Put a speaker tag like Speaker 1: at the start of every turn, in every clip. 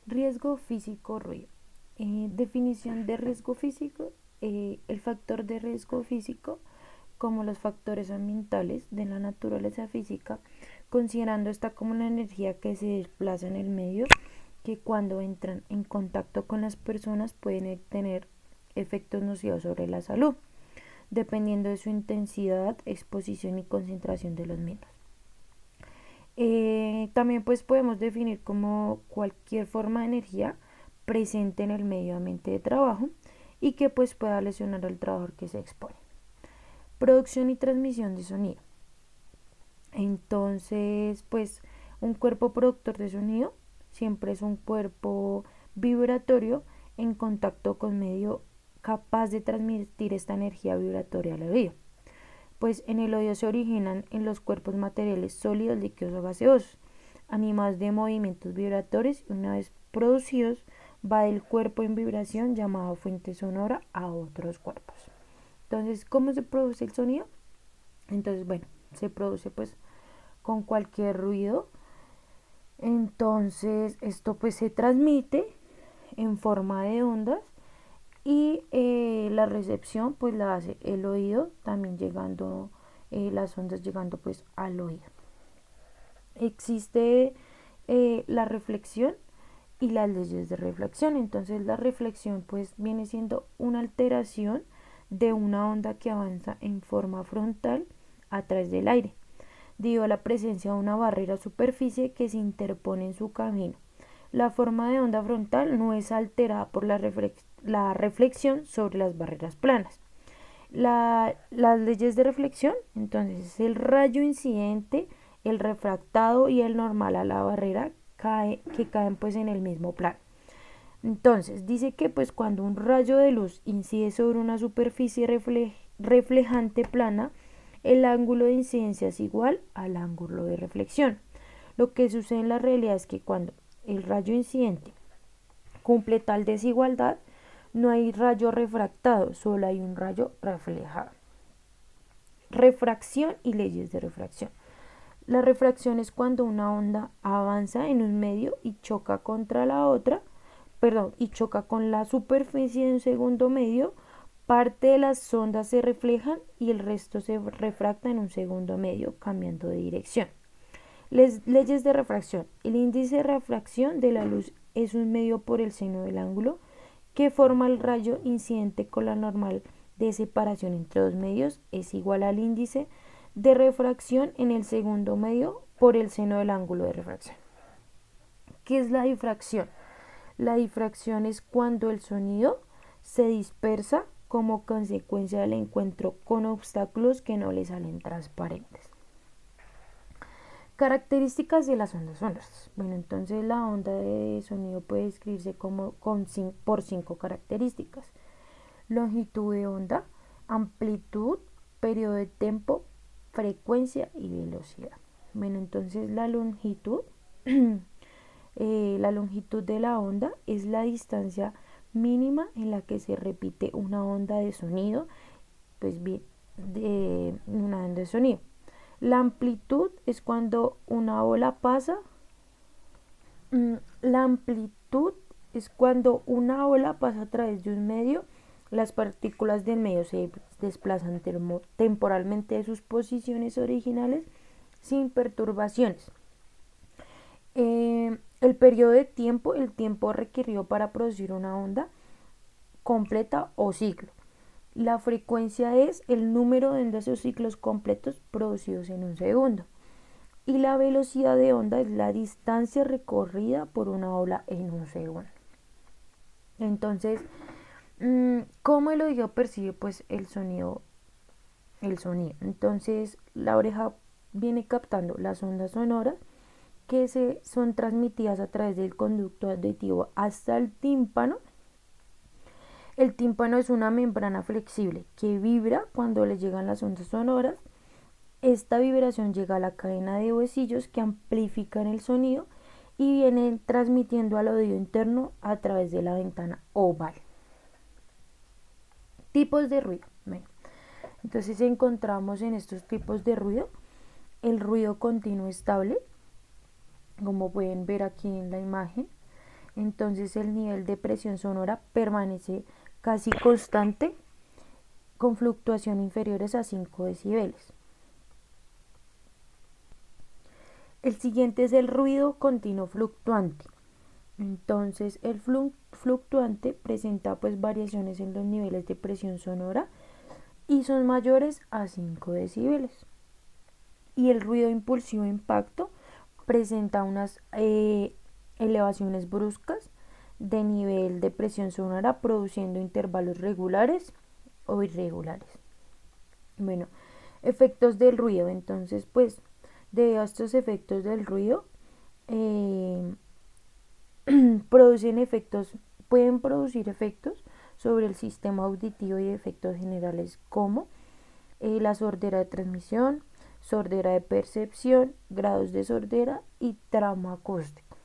Speaker 1: Riesgo físico, ruido. Definición de riesgo físico. El factor de riesgo físico, como los factores ambientales de la naturaleza física, considerando esta como la energía que se desplaza en el medio, que cuando entran en contacto con las personas pueden tener efectos nocivos sobre la salud, dependiendo de su intensidad, exposición y concentración de los mismos. También pues podemos definir como cualquier forma de energía presente en el medio ambiente de trabajo y que pues pueda lesionar al trabajador que se expone. Producción y transmisión de sonido. Entonces pues un cuerpo productor de sonido siempre es un cuerpo vibratorio en contacto con medio capaz de transmitir esta energía vibratoria al oído. Pues en el oído se originan en los cuerpos materiales sólidos, líquidos o gaseosos, animados de movimientos vibratorios, y una vez producidos va del cuerpo en vibración llamado fuente sonora a otros cuerpos. Entonces, ¿cómo se produce el sonido? Entonces, bueno, se produce pues con cualquier ruido. Entonces, esto pues se transmite en forma de ondas y la recepción pues la hace el oído, también llegando las ondas llegando pues al oído. Existe la reflexión y las leyes de reflexión. Entonces la reflexión pues viene siendo una alteración de una onda que avanza en forma frontal a través del aire, debido a la presencia de una barrera o superficie que se interpone en su camino. La forma de onda frontal no es alterada por la reflexión sobre las barreras planas. Las leyes de reflexión, entonces el rayo incidente, el refractado y el normal a la barrera que caen pues en el mismo plano. Entonces dice que pues cuando un rayo de luz incide sobre una superficie reflejante plana, el ángulo de incidencia es igual al ángulo de reflexión. Lo que sucede en la realidad es que cuando el rayo incidente cumple tal desigualdad, no hay rayo refractado, solo hay un rayo reflejado. Refracción y leyes de refracción. La refracción es cuando una onda avanza en un medio y choca contra la otra, y choca con la superficie de un segundo medio. Parte de las ondas se reflejan y el resto se refracta en un segundo medio, cambiando de dirección. Leyes de refracción. El índice de refracción de la luz es un medio por el seno del ángulo que forma el rayo incidente con la normal de separación entre dos medios es igual al índice de refracción en el segundo medio por el seno del ángulo de refracción. ¿Qué es la difracción? La difracción es cuando el sonido se dispersa como consecuencia del encuentro con obstáculos que no le salen transparentes. Características de las ondas sonoras. Bueno, entonces la onda de sonido puede describirse por 5 características: longitud de onda, amplitud, periodo de tiempo, frecuencia y velocidad. Bueno, entonces la longitud de la onda es la distancia mínima en la que se repite una onda de sonido, pues bien, de una onda de sonido. La amplitud es cuando una ola pasa. La amplitud es cuando una ola pasa a través de un medio. Las partículas del medio se desplazan temporalmente de sus posiciones originales sin perturbaciones. El periodo de tiempo, el tiempo requerido para producir una onda completa o ciclo. La frecuencia es el número de ondas o ciclos completos producidos en un segundo. Y la velocidad de onda es la distancia recorrida por una ola en un segundo. Entonces, ¿cómo el oído percibe pues el sonido? Entonces, la oreja viene captando las ondas sonoras que son transmitidas a través del conducto auditivo hasta el tímpano. El tímpano es una membrana flexible que vibra cuando le llegan las ondas sonoras. Esta vibración llega a la cadena de huesillos que amplifican el sonido y vienen transmitiendo al oído interno a través de la ventana oval. Tipos de ruido. Bueno, entonces encontramos en estos tipos de ruido el ruido continuo estable, como pueden ver aquí en la imagen. entonces el nivel de presión sonora permanece casi constante con fluctuaciones inferiores a 5 decibeles. El siguiente es el ruido continuo fluctuante. Entonces el fluctuante presenta pues variaciones en los niveles de presión sonora y son mayores a 5 decibeles. Y el ruido impulsivo impacto presenta unas elevaciones bruscas de nivel de presión sonora produciendo intervalos regulares o irregulares. Bueno, efectos del ruido. Entonces, pues, debido a estos efectos del ruido, eh, pueden producir efectos sobre el sistema auditivo y efectos generales como la sordera de transmisión, sordera de percepción, grados de sordera y trauma acústico.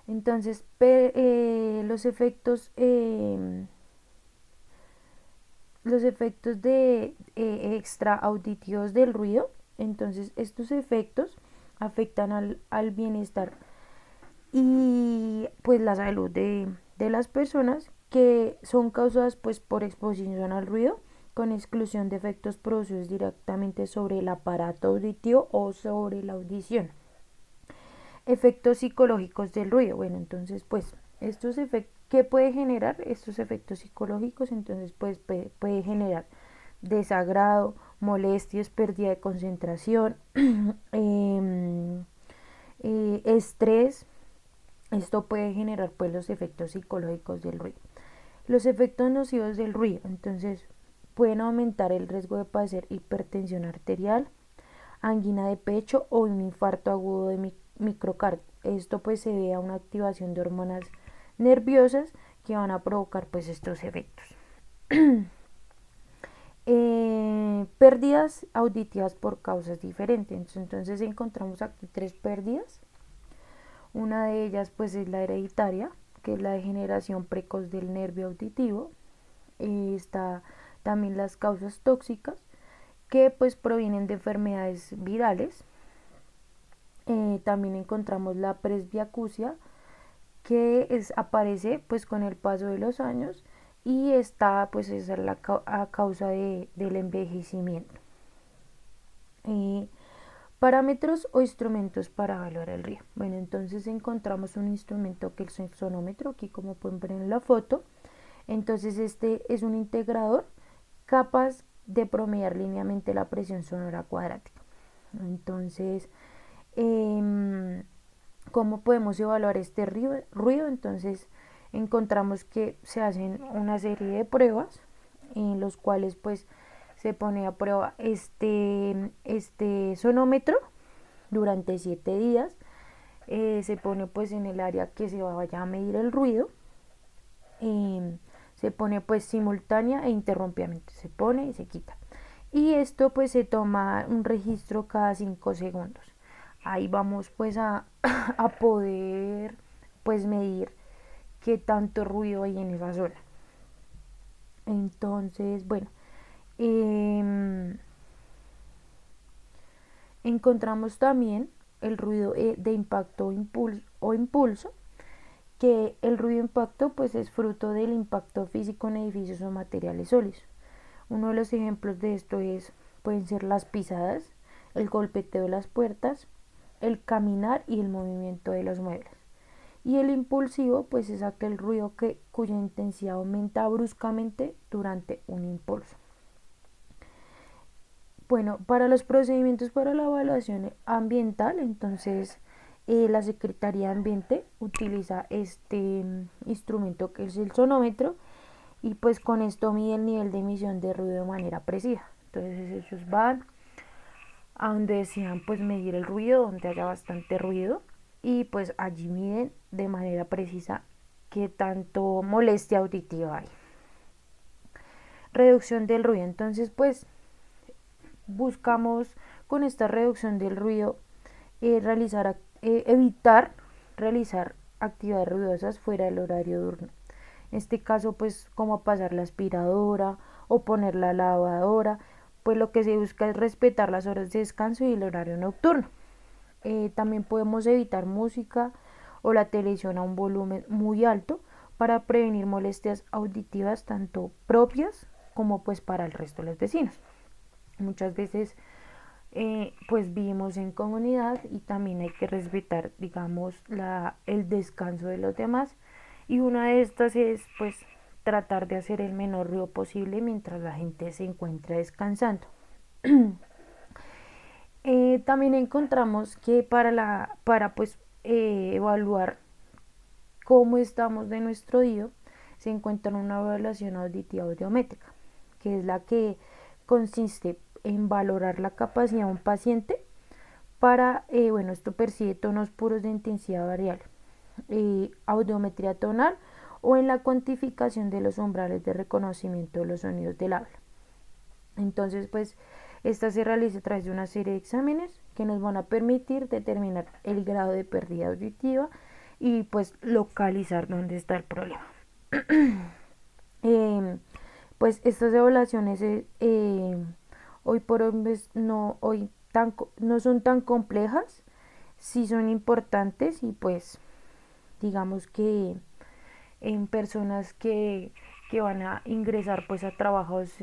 Speaker 1: Entonces, los efectos de extra auditivos del ruido, entonces estos efectos afectan al bienestar y pues la salud de las personas que son causadas pues por exposición al ruido con exclusión de efectos producidos directamente sobre el aparato auditivo o sobre la audición. Efectos psicológicos del ruido. Bueno, entonces pues estos efectos, ¿qué puede generar estos efectos psicológicos? Entonces pues puede generar desagrado, molestias, pérdida de concentración, estrés. Esto puede generar pues los efectos psicológicos del ruido. Los efectos nocivos del ruido, entonces pueden aumentar el riesgo de padecer hipertensión arterial, angina de pecho o un infarto agudo de microcardio. Esto pues se debe a una activación de hormonas nerviosas que van a provocar pues estos efectos. Pérdidas auditivas por causas diferentes. Entonces encontramos aquí 3 pérdidas. Una de ellas pues es la hereditaria, que es la degeneración precoz del nervio auditivo. Está también las causas tóxicas, que pues provienen de enfermedades virales. También encontramos la presbiacusia, que aparece pues con el paso de los años y esta pues es a causa del envejecimiento. Parámetros o instrumentos para evaluar el ruido. Bueno, entonces encontramos un instrumento que es el sonómetro, aquí como pueden ver en la foto. Entonces este es un integrador capaz de promediar linealmente la presión sonora cuadrática. Entonces, ¿cómo podemos evaluar este ruido? Entonces encontramos que se hacen una serie de pruebas en los cuales pues se pone a prueba este sonómetro durante 7 días. Se pone pues en el área que se vaya a medir el ruido. Se pone pues simultánea e interrumpidamente. Se pone y se quita. Y esto pues se toma un registro cada 5 segundos. Ahí vamos pues a poder pues medir qué tanto ruido hay en esa zona. Entonces, bueno, encontramos también el ruido de impacto o impulso, que el ruido de impacto pues es fruto del impacto físico en edificios o materiales sólidos. Uno de los ejemplos de esto pueden ser las pisadas, el golpeteo de las puertas, el caminar y el movimiento de los muebles. Y el impulsivo pues es aquel ruido cuya intensidad aumenta bruscamente durante un impulso. Bueno, para los procedimientos para la evaluación ambiental, entonces la Secretaría de Ambiente utiliza este instrumento que es el sonómetro y pues con esto mide el nivel de emisión de ruido de manera precisa. Entonces ellos van a donde desean pues medir el ruido, donde haya bastante ruido y pues allí miden de manera precisa qué tanto molestia auditiva hay. Reducción del ruido, entonces pues buscamos con esta reducción del ruido evitar realizar actividades ruidosas fuera del horario diurno. En este caso pues como pasar la aspiradora o poner la lavadora, pues lo que se busca es respetar las horas de descanso y el horario nocturno. También podemos evitar música o la televisión a un volumen muy alto para prevenir molestias auditivas tanto propias como pues para el resto de los vecinos. Muchas veces pues vivimos en comunidad y también hay que respetar, digamos, el descanso de los demás, y una de estas es pues tratar de hacer el menor ruido posible mientras la gente se encuentra descansando. También encontramos que para pues evaluar cómo estamos de nuestro oído se encuentra una evaluación auditiva audiométrica, que es la que consiste en valorar la capacidad de un paciente para, bueno, esto percibe tonos puros de intensidad variable, audiometría tonal o en la cuantificación de los umbrales de reconocimiento de los sonidos del habla. Entonces, pues, esta se realiza a través de una serie de exámenes que nos van a permitir determinar el grado de pérdida auditiva y pues localizar dónde está el problema. eh, pues estas evaluaciones hoy por hoy pues, no son tan complejas, sí son importantes y pues digamos que en personas que van a ingresar pues a trabajos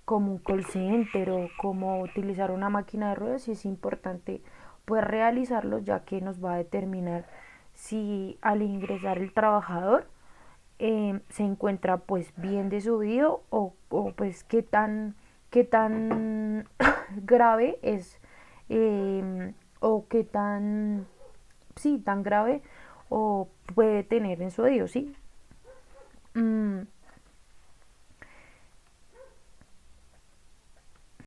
Speaker 1: como un call center o como utilizar una máquina de ruedas, sí es importante pues realizarlos, ya que nos va a determinar si al ingresar el trabajador se encuentra pues bien de su vida o pues qué tan grave es, o qué tan, sí, tan grave o puede tener en su oído, ¿sí?